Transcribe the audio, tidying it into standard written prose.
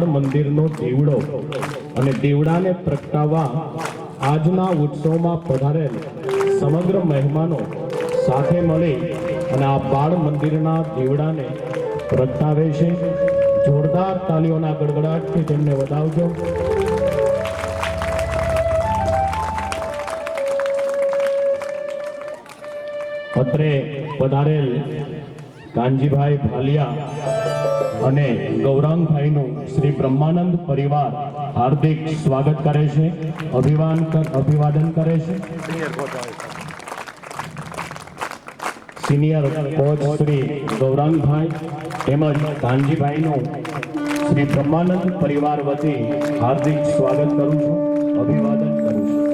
મંદિરનો દેવડો અને દેવડાને પ્રગટાવવા આજના ઉત્સવમાં પધારેલ સમગ્ર મહેમાનો સાથે મળી અને આ બાળ મંદિરના દેવડાને પ્રગટાવે છે. જોરદાર તાલીઓના ગડગડાટથી તેમને વધાવજો. અત્રે પધારેલ કાનજીભાઈ ભાલિયા અને ગૌરાંગભાઈનું શ્રી બ્રહ્માનંદ પરિવાર હાર્દિક સ્વાગત કરે છે, અભિવાદન કરે છે. સિનિયર કોચ શ્રી ગૌરાંગભાઈ તેમજ કાનજીભાઈનું શ્રી બ્રહ્માનંદ પરિવાર વતી હાર્દિક સ્વાગત કરું છું, અભિવાદન કરું છું.